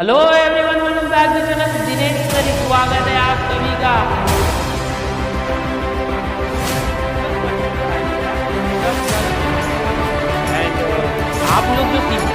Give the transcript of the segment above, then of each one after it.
Hello everyone, welcome back to channel Dinesh sir. स्वागत है आप सभी का। आप लोग जो सीख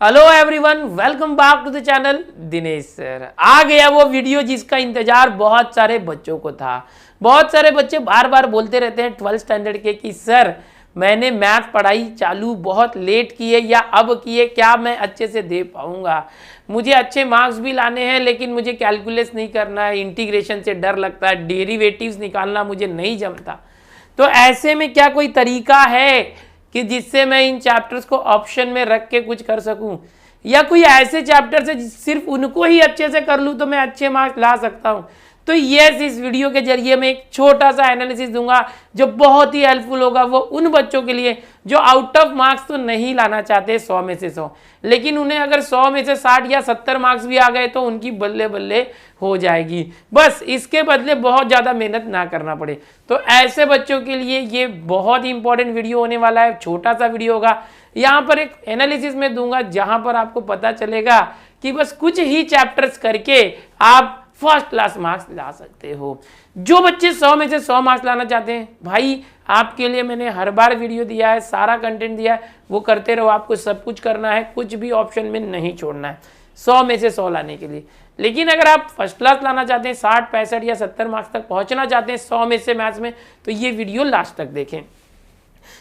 hello everyone, welcome back to the channel Dinesh sir. आ गया वो वीडियो जिसका इंतजार बहुत सारे बच्चों को था। बहुत सारे बच्चे बार बार बोलते रहते हैं 12th स्टैंडर्ड के कि सर मैंने मैथ पढ़ाई चालू बहुत लेट की है या अब की है, क्या मैं अच्छे से दे पाऊंगा? मुझे अच्छे मार्क्स भी लाने हैं लेकिन मुझे कैलकुलस नहीं करना है, इंटीग्रेशन से डर लगता है, डेरिवेटिव्स निकालना मुझे नहीं जमता। तो ऐसे में क्या कोई तरीका है कि जिससे मैं इन चैप्टर्स को ऑप्शन में रख के कुछ कर सकूं, या कोई ऐसे चैप्टर्स है सिर्फ उनको ही अच्छे से कर लूं तो मैं अच्छे मार्क्स ला सकता हूं? तो यस, इस वीडियो के जरिए मैं एक छोटा सा एनालिसिस दूंगा जो बहुत ही हेल्पफुल होगा वो उन बच्चों के लिए जो आउट ऑफ मार्क्स तो नहीं लाना चाहते 100 में से 100, लेकिन उन्हें अगर 100 में से 60 या 70 मार्क्स भी आ गए तो उनकी बल्ले बल्ले हो जाएगी। बस इसके बदले बहुत ज़्यादा मेहनत ना करना पड़े। तो ऐसे बच्चों के लिए ये बहुत ही इंपॉर्टेंट वीडियो होने वाला है। छोटा सा वीडियो होगा, यहाँ पर एक एनालिसिस में दूंगा जहाँ पर आपको पता चलेगा कि बस कुछ ही चैप्टर्स करके आप फर्स्ट क्लास मार्क्स ला सकते हो। जो बच्चे 100 में से 100 मार्क्स लाना चाहते हैं, भाई आपके लिए मैंने हर बार वीडियो दिया है, सारा कंटेंट दिया है, वो करते रहो। आपको सब कुछ करना है, कुछ भी ऑप्शन में नहीं छोड़ना है 100 में से 100 लाने के लिए। लेकिन अगर आप फर्स्ट क्लास लाना चाहते हैं, 60, 65 या 70 मार्क्स तक पहुंचना चाहते हैं 100 में से मैथ्स में, तो ये वीडियो लास्ट तक देखें।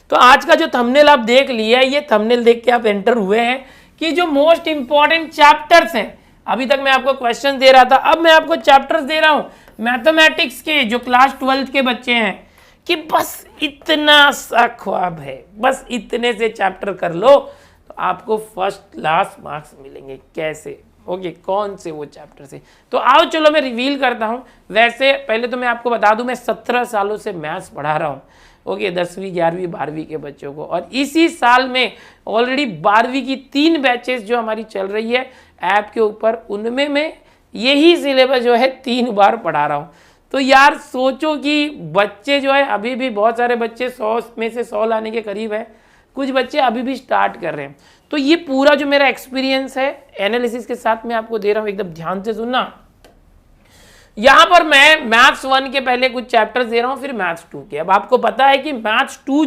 तो आज का जो थंबनेल आप देख लिया है, ये थंबनेल देख के आप एंटर हुए हैं कि जो मोस्ट इंपॉर्टेंट चैप्टर्स हैं, अभी तक मैं आपको क्वेश्चन दे रहा था, अब मैं आपको चैप्टर्स दे रहा हूं मैथमेटिक्स के जो क्लास 12th के बच्चे हैं, कि बस इतना सा ख्वाब है, बस इतने से चैप्टर कर लो तो आपको फर्स्ट क्लास मार्क्स मिलेंगे। कैसे? ओके, कौन से वो चैप्टर से? तो आओ चलो मैं रिवील करता हूं। वैसे पहले तो मैं आपको बता दूं, मैं 17 सालों से मैथ्स पढ़ा रहा हूं, ओके, 10वीं 11वीं 12वीं के बच्चों को, और इसी साल में ऑलरेडी 12वीं की 3 बैचेस जो हमारी चल रही है ऐप के ऊपर, उनमें मैं यही सिलेबस जो है 3 बार पढ़ा रहा हूँ। तो यार सोचो कि बच्चे जो है, अभी भी बहुत सारे बच्चे 100 में से 100 लाने के करीब है, कुछ बच्चे अभी भी स्टार्ट कर रहे हैं। तो ये पूरा जो मेरा एक्सपीरियंस है एनालिसिस के साथ मैं आपको दे रहा हूँ, एकदम ध्यान से सुनना। यहाँ पर मैं मैथ्स 1 के पहले कुछ चैप्टर्स दे रहा हूँ, फिर मैथ्स 2 के। अब आपको पता है कि मैथ्स 2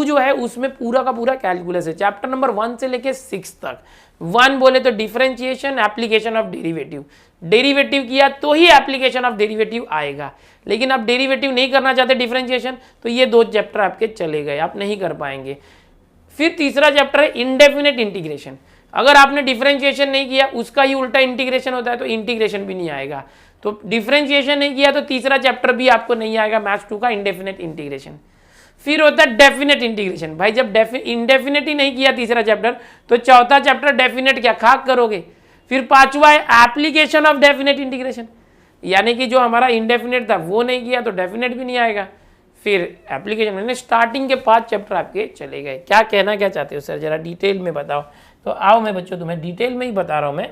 जो है उसमें पूरा का पूरा कैलकुलस है, चैप्टर नंबर 1 से लेके 6 तक। 1 बोले तो differentiation, application of derivative. Derivative किया तो ही एप्लीकेशन ऑफ डेरिवेटिव आएगा, लेकिन आप डेरिवेटिव नहीं करना चाहते डिफरेंशिएशन, तो ये 2 चैप्टर आपके चले गए, आप नहीं कर पाएंगे। फिर तीसरा चैप्टर है इंडेफिनेट इंटीग्रेशन। अगर आपने डिफरेंशिएशन नहीं किया, उसका ही उल्टा इंटीग्रेशन होता है, तो इंटीग्रेशन भी नहीं आएगा। तो डिफरेंशिएशन नहीं किया तो तीसरा चैप्टर भी आपको नहीं आएगा मैथ्स 2 का, इंडेफिनेट इंटीग्रेशन। फिर होता है डेफिनेट इंटीग्रेशन। भाई जब इंडेफिनेट ही नहीं किया तीसरा चैप्टर, तो चौथा चैप्टर डेफिनेट क्या खाक करोगे। फिर 5वां है एप्लीकेशन ऑफ डेफिनेट इंटीग्रेशन, यानी कि जो हमारा इंडेफिनेट था वो नहीं किया तो डेफिनेट भी नहीं आएगा। फिर एप्लीकेशन, मैंने स्टार्टिंग के 5 चैप्टर आपके चले गए। क्या कहना क्या चाहते हो सर, जरा डिटेल में बताओ। तो आओ मैं बच्चों तुम्हें डिटेल में ही बता रहा हूँ मैं।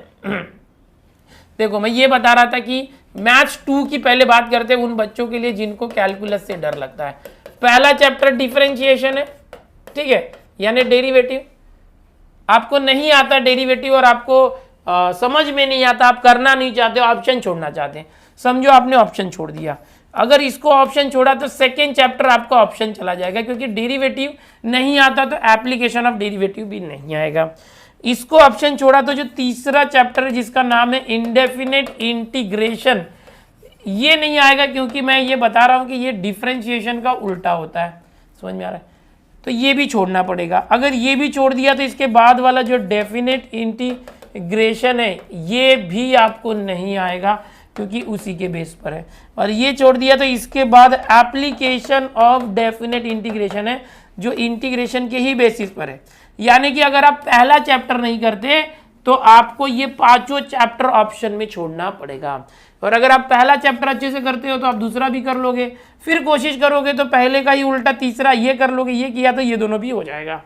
देखो मैं ये बता रहा था कि मैथ्स 2 की पहले बात करते हैं उन बच्चों के लिए जिनको कैलकुलस से डर लगता है। पहला चैप्टर डिफरेंशिएशन है, ठीक है, यानी डेरिवेटिव। आपको नहीं आता डेरिवेटिव और आपको समझ में नहीं आता, आप करना नहीं चाहते हो, ऑप्शन छोड़ना चाहते हैं। समझो आपने ऑप्शन छोड़ दिया, अगर इसको ऑप्शन छोड़ा तो सेकेंड चैप्टर आपका ऑप्शन चला जाएगा, क्योंकि डेरिवेटिव नहीं आता तो एप्लीकेशन ऑफ डेरिवेटिव भी नहीं आएगा। इसको ऑप्शन छोड़ा तो जो तीसरा चैप्टर है जिसका नाम है इंडेफिनेट इंटीग्रेशन, ये नहीं आएगा, क्योंकि मैं ये बता रहा हूं कि ये डिफरेंशिएशन का उल्टा होता है। समझ में आ रहा है? तो ये भी छोड़ना पड़ेगा। अगर ये भी छोड़ दिया तो इसके बाद वाला जो डेफिनेट इंटीग्रेशन है ये भी आपको नहीं आएगा, क्योंकि उसी के बेस पर है। और ये छोड़ दिया तो इसके बाद एप्लीकेशन ऑफ डेफिनेट इंटीग्रेशन है, जो इंटीग्रेशन के ही बेसिस पर है। यानी कि अगर आप पहला चैप्टर नहीं करते तो आपको ये 5 चैप्टर ऑप्शन में छोड़ना पड़ेगा, और अगर आप पहला चैप्टर अच्छे से करते हो तो आप दूसरा भी कर लोगे, फिर कोशिश करोगे तो पहले का ही उल्टा तीसरा ये कर लोगे, ये किया तो ये दोनों भी हो जाएगा।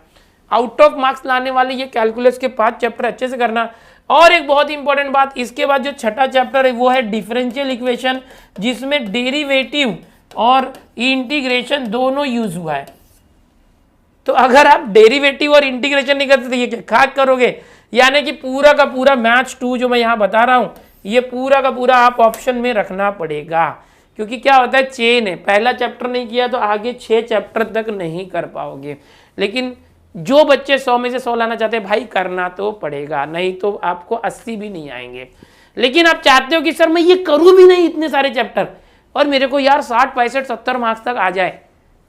आउट ऑफ मार्क्स लाने वाले ये कैलकुलस के 5 चैप्टर अच्छे से करना। और एक बहुत इंपॉर्टेंट बात, इसके बाद जो छठा चैप्टर है वो है डिफरेंशियल इक्वेशन, जिसमें डेरिवेटिव और इंटीग्रेशन दोनों यूज हुआ है। तो अगर आप डेरिवेटिव और इंटीग्रेशन नहीं करते तो ये क्या खाक करोगे? यानी कि पूरा का पूरा मैथ्स 2 जो मैं यहां बता रहा हूं, ये पूरा का पूरा आप ऑप्शन में रखना पड़ेगा, क्योंकि क्या होता है चेन है, पहला चैप्टर नहीं किया तो आगे 6 चैप्टर तक नहीं कर पाओगे। लेकिन जो बच्चे 100 में से 100 लाना चाहते हैं भाई करना तो पड़ेगा, नहीं तो आपको 80 भी नहीं आएंगे। लेकिन आप चाहते हो कि सर मैं ये करूं भी नहीं इतने सारे चैप्टर और मेरे को यार 60 65 70 मार्क्स तक आ जाए,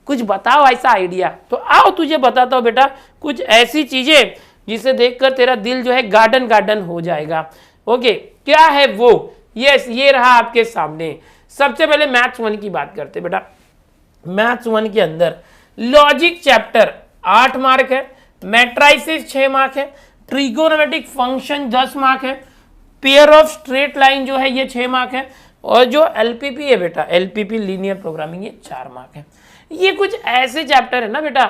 कुछ बताओ ऐसा आइडिया। तो आओ तुझे बताता हूं बेटा कुछ ऐसी चीजें जिसे देखकर तेरा दिल जो है गार्डन गार्डन हो जाएगा। ओके, क्या है वो? यस, ये रहा आपके सामने। सबसे पहले मैथ्स 1 की बात करते बेटा। मैथ्स 1 के अंदर लॉजिक चैप्टर 8 मार्क है, मैट्राइसिस 6 मार्क है, ट्रिगोनोमेट्रिक फंक्शन 10 मार्क है, पेयर ऑफ स्ट्रेट लाइन जो है ये 6 मार्क है, और जो एलपीपी है बेटा, एलपीपी लीनियर प्रोग्रामिंग, ये 4 मार्क है। ये कुछ ऐसे चैप्टर है ना बेटा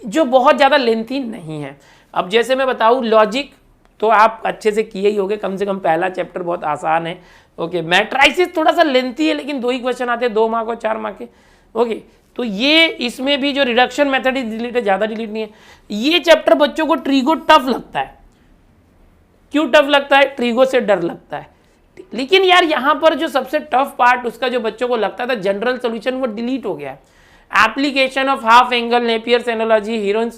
जो बहुत ज्यादा लेंथी नहीं है। अब जैसे मैं बताऊं लॉजिक तो आप अच्छे से किए ही होंगे, कम से कम पहला चैप्टर बहुत आसान है। ओके, मैट्राइसिस थोड़ा सा लेंथी है लेकिन 2 ही क्वेश्चन आते हैं, 2 मार्क और 4 मार्क के। ओके, तो ये इसमें भी जो रिडक्शन मेथड डिलीट है, ज्यादा डिलीट नहीं है। ये चैप्टर बच्चों को ट्रिगो टफ लगता है। क्यों टफ लगता है? ट्रिगो से डर लगता है। लेकिन यार यहाँ पर जो सबसे टफ पार्ट उसका जो बच्चों को लगता था जनरल सोल्यूशन, वो डिलीट हो गया है। Application of half angle, Napier's analogy,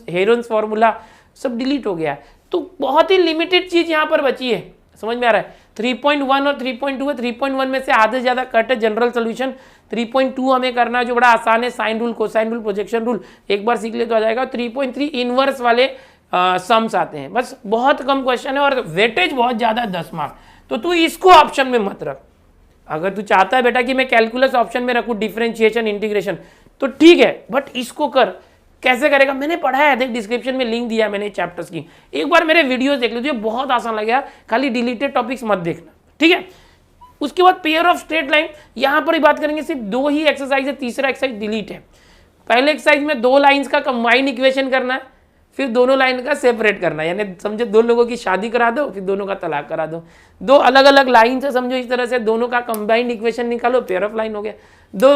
Heron's formula सब डिलीट हो गया है। तो बहुत ही लिमिटेड चीज यहाँ पर बची है, समझ में आ रहा है? 3.1 और 3.2 है। 3.1 में से आधे ज्यादा कट है जनरल सोल्यूशन। 3.2 हमें करना है जो बड़ा आसान है, sine rule, cosine rule, projection rule, एक बार सीख ले तो आ जाएगा। 3.3 इनवर्स वाले सम्स आते हैं, बस बहुत कम क्वेश्चन है और वेटेज बहुत ज्यादा है, 10 मार्क। तो तू इसको ऑप्शन में मत रख। अगर तू चाहता है बेटा कि मैं कैलकुलस ऑप्शन में रखूं, डिफरेंशिएशन, इंटीग्रेशन, तो ठीक है, बट इसको कर। कैसे करेगा? मैंने पढ़ा है, देख डिस्क्रिप्शन में लिंक दिया है मैंने चैप्टर्स की, एक बार मेरे वीडियोस देख लो, तुझे बहुत आसान लगेगा। खाली डिलीटेड टॉपिक्स मत देखना, ठीक है? उसके बाद पेयर ऑफ स्ट्रेट लाइन, यहां पर ही बात करेंगे, सिर्फ 2 ही एक्सरसाइज है, तीसरा एक्सरसाइज डिलीट है। पहले एक्सरसाइज में 2 लाइंस का कंबाइन इक्वेशन करना है, फिर दोनों लाइन का सेपरेट करना है, यानी समझो 2 लोगों की शादी करा दो, फिर दोनों का तलाक करा दो। 2 अलग अलग लाइन से समझो, इस तरह से दोनों का कंबाइंड इक्वेशन निकालो, पेयर ऑफ लाइन हो गया। 2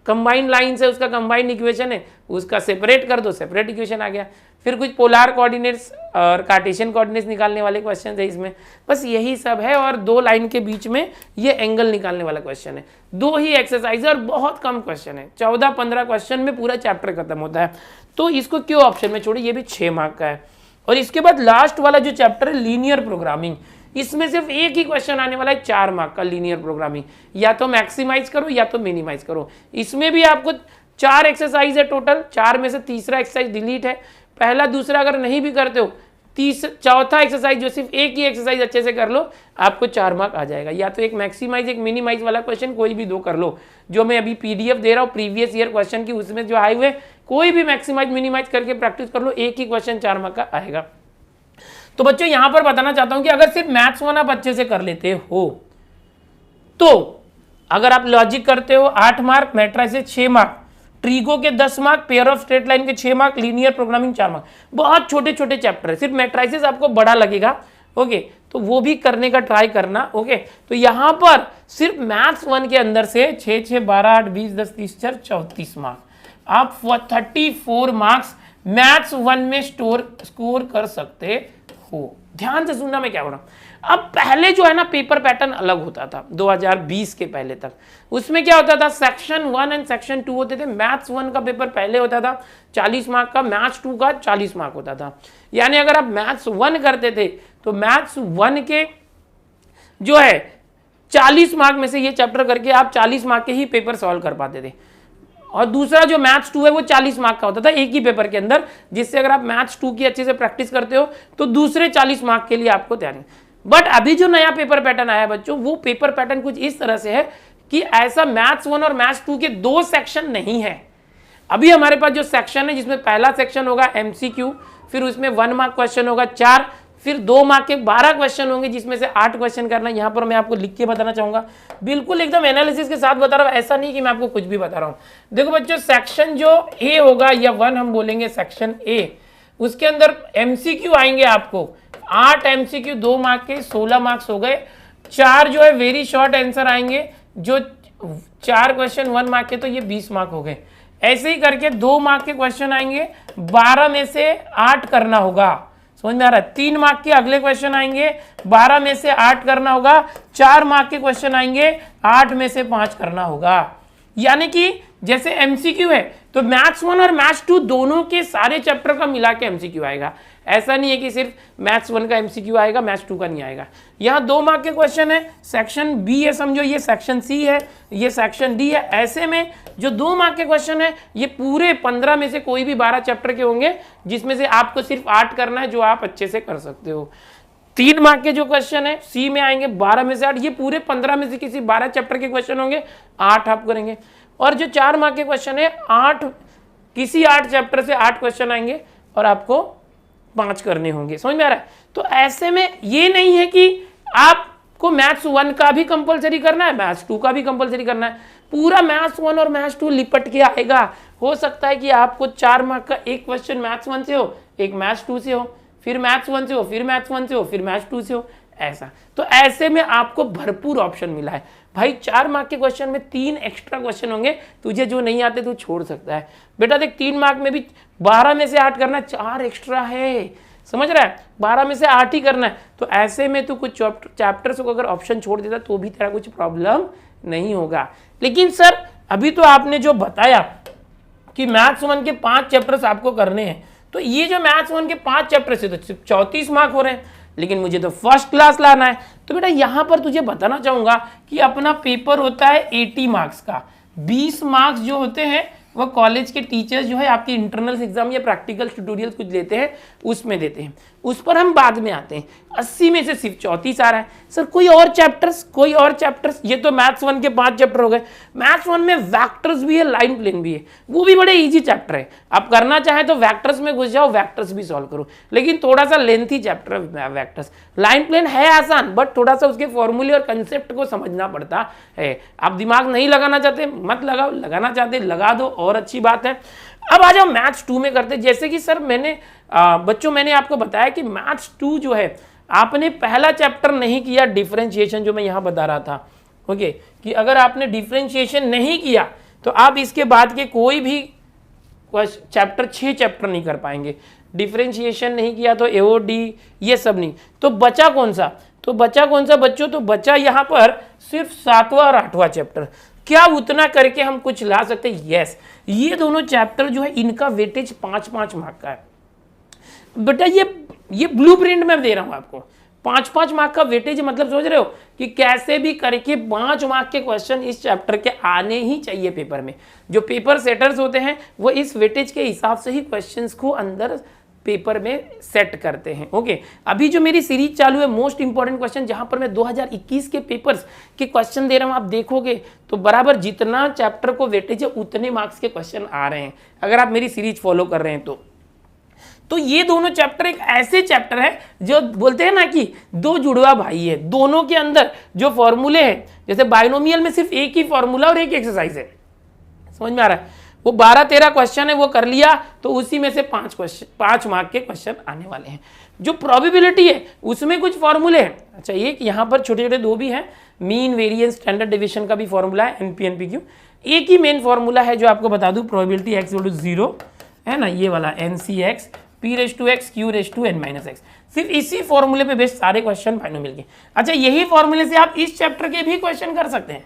कंबाइंड लाइन से उसका कंबाइंड इक्वेशन है, उसका सेपरेट कर दो, सेपरेट इक्वेशन आ गया। फिर कुछ पोलार कोऑर्डिनेट्स और कार्टेशियन कोऑर्डिनेट्स निकालने वाले क्वेश्चन है इसमें, बस यही सब है। और 2 लाइन के बीच में ये एंगल निकालने वाला क्वेश्चन है। 2 ही एक्सरसाइज और बहुत कम क्वेश्चन है, 14-15 क्वेश्चन में पूरा चैप्टर खत्म होता है। तो इसको क्यों ऑप्शन में छोड़े? ये भी 6 मार्क का है। और इसके बाद लास्ट वाला जो चैप्टर है लीनियर प्रोग्रामिंग, इसमें सिर्फ एक ही क्वेश्चन आने वाला है 4 मार्क का, लीनियर प्रोग्रामिंग। या तो मैक्सिमाइज करो या तो मिनिमाइज करो। इसमें भी आपको 4 एक्सरसाइज है टोटल, 4 में से तीसरा एक्सरसाइज डिलीट है। पहला दूसरा अगर नहीं भी करते हो, चौथा एक्सरसाइज जो सिर्फ एक ही एक्सरसाइज अच्छे से कर लो, आपको 4 मार्क आ जाएगा। या तो एक मैक्सिमाइज एक मिनिमाइज वाला क्वेश्चन, कोई भी 2 कर लो। जो मैं अभी पीडीएफ दे रहा हूँ प्रीवियस ईयर क्वेश्चन की, उसमें जो आए हुए, कोई भी मैक्सिमाइज मिनिमाइज करके प्रैक्टिस कर लो, एक ही क्वेश्चन 4 मार्क का आएगा। तो बच्चों यहां पर बताना चाहता हूं कि अगर सिर्फ मैथ्स 1 आप अच्छे से कर लेते हो, तो अगर आप लॉजिक करते हो 8 मार्क, मैट्राइसिस 6 मार्क, ट्रीगो के 10 mark, pair of straight line के 6 मार्क, लीनियर प्रोग्रामिंग 4 मार्क, बहुत छोटे छोटे चैप्टर है। सिर्फ मैट्राइसिस आपको बड़ा लगेगा, ओके, तो वो भी करने का ट्राई करना। ओके, तो यहां पर सिर्फ मैथ्स 1 के अंदर से 6 6 12 8 20 10 30 4 34 मार्क, आप 34 मार्क्स मैथ्स 1 में स्कोर कर सकते हो। ध्यान से सुनना मैं क्या बोल रहा हूं। अब पहले जो है ना पेपर पैटर्न अलग होता था 2020 के पहले तक। उसमें क्या होता था, सेक्शन 1 एंड सेक्शन 2 होते थे। मैथ्स 1 का पेपर पहले होता था 40 मार्क का, मैथ्स 2 का 40 मार्क होता था। यानी अगर आप मैथ्स 1 करते थे तो मैथ्स 1 के जो है 40 मार्क में से ये चैप्टर करके आप 40 मार्क के ही पेपर सॉल्व कर पाते थे। और दूसरा जो मैथ्स 2 है वो 40 मार्क का होता था एक ही पेपर के अंदर, जिससे अगर आप मैथ्स 2 की अच्छे से प्रैक्टिस करते हो तो दूसरे 40 मार्क के लिए आपको तैयारी। बट अभी जो नया पेपर पैटर्न आया है बच्चों, वो पेपर पैटर्न कुछ इस तरह से है कि ऐसा मैथ्स 1 और मैथ्स 2 के 2 सेक्शन नहीं है। अभी हमारे पास जो सेक्शन है, जिसमें पहला सेक्शन होगा एमसीक्यू, फिर उसमें 1 मार्क क्वेश्चन होगा 4, फिर 2 मार्क के 12 क्वेश्चन होंगे, जिसमें से 8 क्वेश्चन करना। यहां पर मैं आपको लिख के बताना चाहूंगा, बिल्कुल एकदम एनालिसिस के साथ बता रहा हूं, ऐसा नहीं कि मैं आपको कुछ भी बता रहा हूं। देखो बच्चों, सेक्शन जो ए होगा या 1 हम बोलेंगे सेक्शन ए, उसके अंदर एमसीक्यू आएंगे आपको 8 एमसीक्यू, 2 मार्क के 16 मार्क्स हो गए। 4 जो है वेरी शॉर्ट आंसर आएंगे, जो 4 क्वेश्चन 1 मार्क के, तो ये 20 मार्क हो गए। ऐसे ही करके 2 मार्क के क्वेश्चन आएंगे, 12 में से 8 करना होगा। समझ में आ रहा है? 3 मार्क के अगले क्वेश्चन आएंगे, 12 में से 8 करना होगा। 4 मार्क के क्वेश्चन आएंगे, 8 में से 5 करना होगा। यानी कि जैसे एमसीक्यू है तो मैथ्स 1 और मैथ्स 2 दोनों के सारे चैप्टर का मिला के एमसीक्यू आएगा। ऐसा नहीं है कि सिर्फ मैथ्स 1 का एमसीक्यू आएगा, मैथ्स 2 का नहीं आएगा। यहाँ 2 मार्क के क्वेश्चन है, सेक्शन बी है समझो, ये सेक्शन सी है, ये सेक्शन डी है। ऐसे में जो 2 मार्क के क्वेश्चन है ये पूरे 15 में से कोई भी 12 चैप्टर के होंगे, जिसमें से आपको सिर्फ 8 करना है, जो आप अच्छे से कर सकते हो। 3 मार्क के जो क्वेश्चन है सी में आएंगे, 12 में से 8, ये पूरे 15 में से किसी 12 चैप्टर के क्वेश्चन होंगे, 8 आप करेंगे। और जो 4 मार्क के क्वेश्चन है, 8 किसी 8 चैप्टर से 8 क्वेश्चन आएंगे और आपको 5 करने होंगे। समझ में आ रहा है? तो ऐसे में ये नहीं है कि आपको मैथ्स 1 का भी कंपलसरी करना है, मैथ्स 2 का भी कंपलसरी करना है। पूरा मैथ्स 1 और मैथ्स 2 लिपट के आएगा। हो सकता है कि आपको 4 मार्क का एक क्वेश्चन मैथ्स 1 से हो, एक मैथ्स 2 से हो, फिर मैथ्स 1 से हो, फिर मैथ्स 1 से हो, फिर मैथ्स 2 से हो, ऐसा। तो ऐसे में आपको भरपूर ऑप्शन मिला है भाई। 4 मार्क के क्वेश्चन में 3 एक्स्ट्रा क्वेश्चन होंगे, तुझे जो नहीं आते तू छोड़ सकता है। बेटा देख 3 मार्क में भी 12 में से 8 करना, 4 एक्स्ट्रा है, समझ रहा है? 12 में से 8 ही करना है। तो ऐसे में तू कुछ चैप्टर्स को अगर ऑप्शन छोड़ देता तो भी तेरा कुछ प्रॉब्लम नहीं होगा। लेकिन सर अभी तो आपने जो बताया कि मैथ्स 1 के 5 चैप्टर्स आपको करने हैं, तो ये जो मैथ्स 1 के 5 चैप्टर से तो सिर्फ 34 मार्क हो रहे हैं, लेकिन मुझे तो फर्स्ट क्लास लाना है। तो बेटा यहाँ पर तुझे बताना चाहूंगा कि अपना पेपर होता है 80 मार्क्स का। 20 मार्क्स जो होते हैं वो कॉलेज के टीचर्स जो है आपके इंटरनल एग्जाम या प्रैक्टिकल ट्यूटोरियल्स कुछ लेते हैं, उसमें देते हैं, उस पर हम बाद में आते हैं। 80 में से सिर्फ 34 आ रहा है। सर कोई और चैप्टर्स? ये तो मैथ्स 1 के 5 चैप्टर हो गए। मैथ्स 1 में वेक्टर्स भी है, लाइन प्लेन भी है, वो भी बड़े इजी चैप्टर है। आप करना चाहे तो वेक्टर्स में घुस जाओ, वेक्टर्स भी सॉल्व करो, लेकिन थोड़ा सा लेंथी चैप्टर है वेक्टर्स। लाइन प्लेन है आसान, बट थोड़ा सा उसके फॉर्मूले और कंसेप्ट को समझना पड़ता है। आप दिमाग नहीं लगाना चाहते मत लगाओ, लगाना चाहते लगा दो, और अच्छी बात है। अब आ जाओ मैथ्स 2 में करते। जैसे कि सर मैंने आपको बताया कि मैथ्स 2 जो है आपने पहला चैप्टर नहीं किया डिफरेंशिएशन, जो मैं यहां बता रहा था, ओके, कि अगर आपने डिफरेंशिएशन नहीं किया तो आप इसके बाद के कोई भी चैप्टर 6 चैप्टर नहीं कर पाएंगे। डिफरेंशिएशन नहीं किया तो एओडी ये सब नहीं, तो बचा कौन सा बच्चों? तो बचा यहाँ पर सिर्फ 7वां और 8वां चैप्टर। क्या उतना करके हम कुछ ला सकते हैं? यस, ये दोनों चैप्टर जो है इनका वेटेज 5-5 मार्क का है। बेटा ये ब्लूप्रिंट में दे रहा हूं आपको, 5-5 मार्क का वेटेज। मतलब सोच रहे हो कि कैसे भी करके 5 मार्क के क्वेश्चन इस चैप्टर के आने ही चाहिए पेपर में। जो पेपर सेटर्स होते हैं वो इस वेटेज के हिसाब से ही क्वेश्चंस को अंदर पेपर में सेट करते हैं। ओके, अभी जो मेरी सीरीज चालू है मोस्ट इंपॉर्टेंट क्वेश्चन, जहां पर मैं 2021 के पेपर्स के क्वेश्चन दे रहा हूं, आप देखोगे तो बराबर जितना चैप्टर को वेटेज है उतने मार्क्स के क्वेश्चन आ रहे हैं, अगर आप मेरी सीरीज फॉलो कर रहे हैं तो ये दोनों चैप्टर एक ऐसे चैप्टर है जो बोलते हैं ना कि 2 जुड़वा भाई है। दोनों के अंदर जो फॉर्मूले हैं, जैसे बाइनोमियल में सिर्फ एक ही फॉर्मूला और एक एक्सरसाइज है, समझ में आ रहा है? वो 12-13 क्वेश्चन है, वो कर लिया तो उसी में से 5 मार्क के क्वेश्चन आने वाले हैं। जो प्रोबेबिलिटी है उसमें कुछ फॉर्मूले हैं। अच्छा, एक यहाँ पर छोटे छोटे 2 भी हैं, मीन वेरिएंस स्टैंडर्ड डेविएशन का भी फॉर्मूला है, एनपी एनपीक्यू। एक ही मेन फॉर्मूला है जो आपको बता दूं, प्रोबेबिलिटी x=0 है ना, ये वाला NCx p⁻x q⁻n−x। सिर्फ इसी फॉर्मूले पे बेस्ड सारे क्वेश्चन बाइनोमियल के। अच्छा, यही फॉर्मूले से आप इस चैप्टर के भी क्वेश्चन कर सकते हैं,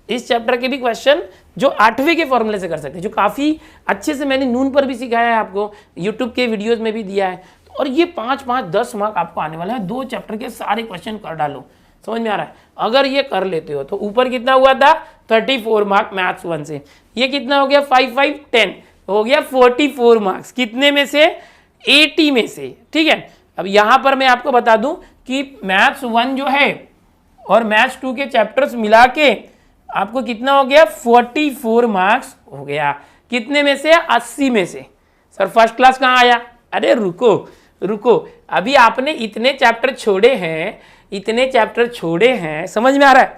इस चैप्टर के भी क्वेश्चन जो 8वें के फॉर्मूले से कर सकते हैं, जो काफ़ी अच्छे से मैंने नून पर भी सिखाया है आपको, यूट्यूब के वीडियोस में भी दिया है। और ये 5-5 10 मार्क आपको आने वाला है। 2 चैप्टर के सारे क्वेश्चन कर डालो, समझ में आ रहा है? अगर ये कर लेते हो तो ऊपर कितना हुआ था 34 मार्क मैथ्स 1 से, ये कितना हो गया 5-5 10 हो गया 44 मार्क्स, कितने में से 80 में से। ठीक है, अब यहां पर मैं आपको बता दूं कि मैथ्स 1 जो है और मैथ्स 2 के चैप्टर्स मिला के आपको कितना हो गया 44 मार्क्स हो गया, कितने में से 80 में से। सर फर्स्ट क्लास कहाँ आया? अरे रुको, अभी आपने इतने चैप्टर छोड़े हैं, समझ में आ रहा है?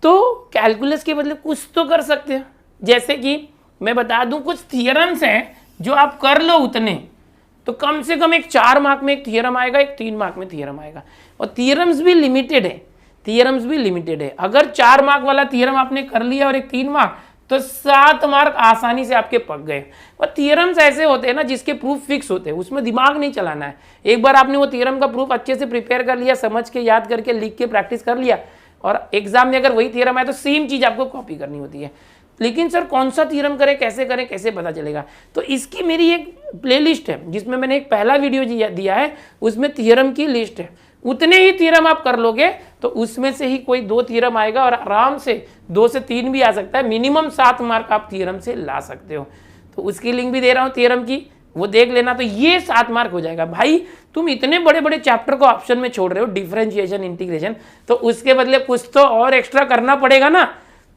तो कैलकुलस के बदले कुछ तो कर सकते हो। जैसे कि मैं बता दूं कुछ थियरम्स हैं जो आप कर लो उतने, तो कम से कम एक 4 मार्क में एक थियरम आएगा, एक 3 मार्क में थियरम आएगा। और थियरम्स भी लिमिटेड है, थियरम्स भी लिमिटेड है। अगर 4 मार्क वाला थियरम आपने कर लिया और एक 3 मार्क, तो 7 मार्क आसानी से आपके पक गए। और थियरम्स ऐसे होते हैं ना जिसके प्रूफ फिक्स होते हैं, उसमें दिमाग नहीं चलाना है। एक बार आपने वो थियरम का प्रूफ अच्छे से प्रिपेयर कर लिया, समझ के, याद करके, लिख के प्रैक्टिस कर लिया, और एग्जाम में अगर वही थियरम है तो सेम चीज आपको कॉपी करनी होती है। लेकिन सर कौन सा थियरम करें, कैसे पता चलेगा? तो इसकी मेरी एक प्लेलिस्ट है जिसमें मैंने एक पहला वीडियो दिया है, उसमें थियरम की लिस्ट है। उतने ही थियरम आप कर लोगे तो उसमें से ही कोई 2 थियरम आएगा, और आराम से 2 से 3 भी आ सकता है। मिनिमम 7 मार्क आप थियरम से ला सकते हो। तो उसकी लिंक भी दे रहा हूँ थियरम की, वो देख लेना। तो ये 7 मार्क हो जाएगा। भाई तुम इतने बड़े बड़े चैप्टर को ऑप्शन में छोड़ रहे हो, डिफरेंशिएशन, इंटीग्रेशन, तो उसके बदले कुछ तो और एक्स्ट्रा करना पड़ेगा ना।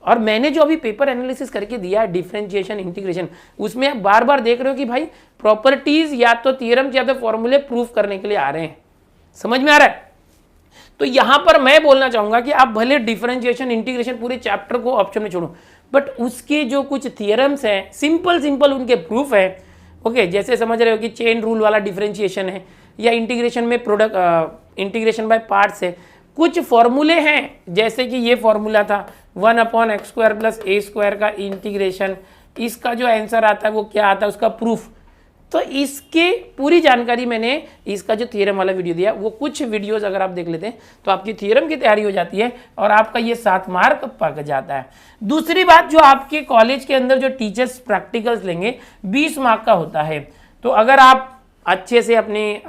और मैंने जो अभी पेपर एनालिसिस करके दिया है डिफरेंशिएशन, इंटीग्रेशन, उसमें आप बार बार देख रहे हो कि भाई प्रॉपर्टीज या तो थियरम या तो फॉर्मूले प्रूफ करने के लिए आ रहे हैं। समझ में आ रहा है? तो यहां पर मैं बोलना चाहूंगा कि आप भले डिफरेंशिएशन, इंटीग्रेशन पूरे चैप्टर को ऑप्शन में छोड़ो, बट उसके जो कुछ थियरम्स हैं, सिंपल उनके प्रूफ है। ओके, जैसे समझ रहे हो कि चेन रूल वाला डिफरेंशिएशन है, या इंटीग्रेशन में प्रोडक्ट, इंटीग्रेशन बाय पार्ट्स है। कुछ फॉर्मूले हैं, जैसे कि ये फॉर्मूला था 1/x² + a² का इंटीग्रेशन, इसका जो आंसर आता है वो क्या आता है, उसका प्रूफ। तो इसके पूरी जानकारी मैंने इसका जो थियरम वाला वीडियो दिया, वो कुछ वीडियोस अगर आप देख लेते हैं तो आपकी थियरम की तैयारी हो जाती है और आपका ये 7 मार्क पक जाता है। दूसरी बात, जो आपके कॉलेज के अंदर जो टीचर्स प्रैक्टिकल्स लेंगे 20 मार्क का होता है। तो अगर आप अच्छे से अपने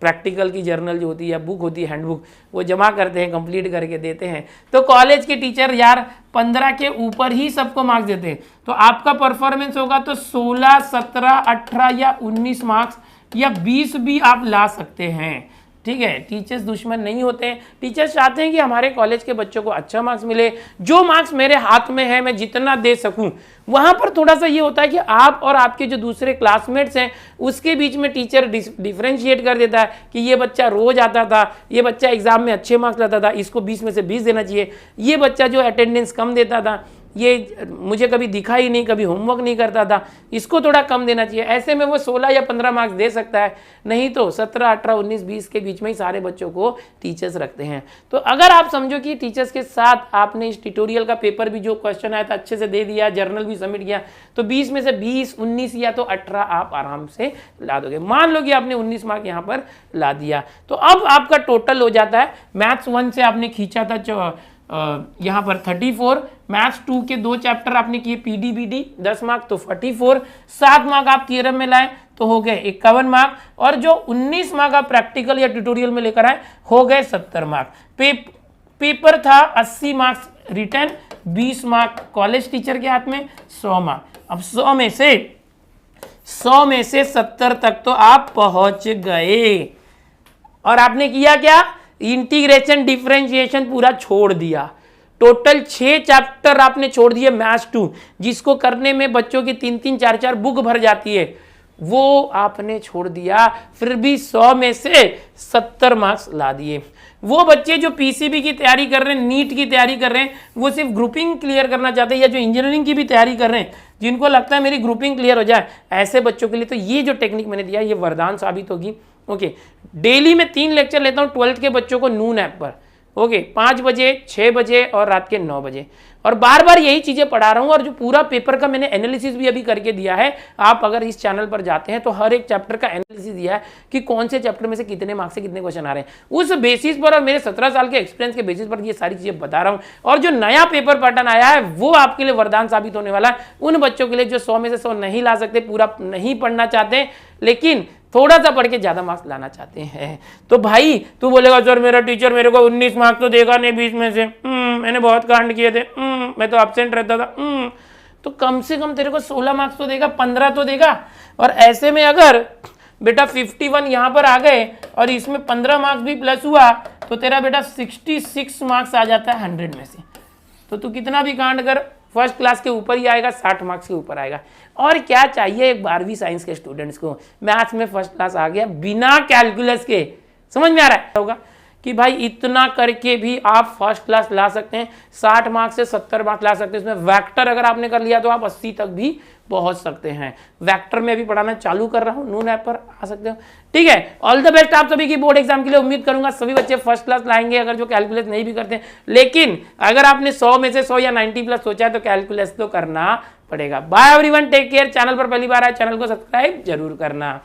प्रैक्टिकल की जर्नल जो होती है या बुक होती है, हैंडबुक, वो जमा करते हैं, कंप्लीट करके देते हैं, तो कॉलेज के टीचर यार 15 के ऊपर ही सबको मार्क्स देते हैं। तो आपका परफॉर्मेंस होगा तो 16, 17, 18 या 19 मार्क्स या 20 भी आप ला सकते हैं। ठीक है, टीचर्स दुश्मन नहीं होते हैं। टीचर्स चाहते हैं कि हमारे कॉलेज के बच्चों को अच्छा मार्क्स मिले। जो मार्क्स मेरे हाथ में है मैं जितना दे सकूं। वहां पर थोड़ा सा ये होता है कि आप और आपके जो दूसरे क्लासमेट्स हैं उसके बीच में टीचर डिफरेंशिएट कर देता है कि ये बच्चा रोज आता था, ये बच्चा एग्जाम में अच्छे मार्क्स लाता था, इसको 20 में से 20 देना चाहिए। ये बच्चा जो अटेंडेंस कम देता था, ये मुझे कभी दिखा ही नहीं, कभी होमवर्क नहीं करता था, इसको थोड़ा कम देना चाहिए। ऐसे में वो 16 या 15 मार्क्स दे सकता है, नहीं तो 17, 18, 19, 20 के बीच में ही सारे बच्चों को टीचर्स रखते हैं। तो अगर आप समझो कि टीचर्स के साथ आपने इस ट्यूटोरियल का पेपर भी जो क्वेश्चन आया था अच्छे से दे दिया, जर्नल भी सबमिट किया, तो 20 में से 20, 19 या तो 18 आप आराम से ला दोगे। मान लो कि आपने 19 मार्क यहाँ पर ला दिया, तो अब आपका टोटल हो जाता है, मैथ्स 1 से आपने खींचा था यहाँ पर 34, मैथ्स 2 के 2 चैप्टर आपने किए पीडीबीडी 10 मार्क, तो 44, 7 मार्क आप थियरम में लाए तो हो गए 51 मार्क, और जो 19 मार्क आप प्रैक्टिकल या ट्यूटोरियल में लेकर आए हो गए 70 मार्क। पेपर था 80 marks return, 20 mark college teacher के हाथ में, 100 मार्क। अब 100 में से 70 तक तो आप पहुंच गए, और आपने किया क्या, इंटीग्रेशन, डिफरेंशिएशन पूरा छोड़ दिया। टोटल 6 चैप्टर आपने छोड़ दिए मैथ्स 2, जिसको करने में बच्चों की 3-3, 4-4 बुक भर जाती है, वो आपने छोड़ दिया। फिर भी 100 में से 70 मार्क्स ला दिए। वो बच्चे जो पीसीबी की तैयारी कर रहे हैं, नीट की तैयारी कर रहे हैं, वो सिर्फ ग्रुपिंग क्लियर करना चाहते हैं, या जो इंजीनियरिंग की भी तैयारी कर रहे हैं, जिनको लगता है मेरी ग्रुपिंग क्लियर हो जाए, ऐसे बच्चों के लिए तो ये जो टेक्निक मैंने दिया ये वरदान साबित होगी। ओके, डेली में 3 लेक्चर लेता हूँ 12th के बच्चों को नून ऐप पर। ओके, 5 बजे, 6 बजे और रात के 9 बजे, और बार बार यही चीजें पढ़ा रहा हूँ। और जो पूरा पेपर का मैंने एनालिसिस भी अभी करके दिया है, आप अगर इस चैनल पर जाते हैं तो हर एक चैप्टर का एनालिसिस दिया है कि कौन से चैप्टर में से कितने मार्क्स से कितने क्वेश्चन आ रहे हैं। उस बेसिस पर और मेरे 17 साल के एक्सपीरियंस के बेसिस पर ये सारी चीजें बता रहा हूँ। और जो नया पेपर पैटर्न आया है वो आपके लिए वरदान साबित होने वाला है, उन बच्चों के लिए जो 100 में से 100 नहीं ला सकते, पूरा नहीं पढ़ना चाहते, लेकिन थोड़ा सा पढ़ के ज्यादा मार्क्स लाना चाहते हैं। तो भाई तू बोलेगा सर मेरा टीचर मेरे को 19 मार्क्स तो देगा नहीं 20 में से, मैंने बहुत कांड किए थे, मैं तो एब्सेंट रहता था, तो कम से कम तेरे को 16 मार्क्स तो देगा, 15 तो देगा। और ऐसे में अगर बेटा 51 यहाँ पर आ गए और इसमें 15 मार्क्स भी प्लस हुआ, तो तेरा बेटा 66 मार्क्स आ जाता है 100 में से। तो तू कितना भी कांड कर, फर्स्ट क्लास के ऊपर ही आएगा, 60 मार्क्स के ऊपर आएगा। और क्या चाहिए एक 12वीं साइंस के स्टूडेंट्स को, मैथ्स में फर्स्ट क्लास आ गया बिना कैलकुलस के। समझ में आ रहा है होगा कि भाई इतना करके भी आप फर्स्ट क्लास ला सकते हैं, 60 मार्क्स से 70 मार्क्स ला सकते हैं। इसमें वेक्टर अगर आपने कर लिया तो आप 80 तक भी पहुंच सकते हैं। वेक्टर में अभी पढ़ाना चालू कर रहा हूं, नून ऐप पर आ सकते हो। ठीक है, ऑल द बेस्ट आप सभी की बोर्ड एग्जाम के लिए। उम्मीद करूंगा सभी बच्चे फर्स्ट क्लास लाएंगे, अगर जो कैलकुलस नहीं भी करते हैं। लेकिन अगर आपने 100 में से 100 या 90 प्लस सोचा है तो कैलकुलस तो करना पड़ेगा। Bye everyone, take care. Channel पर पहली बार आए चैनल को सब्सक्राइब जरूर करना।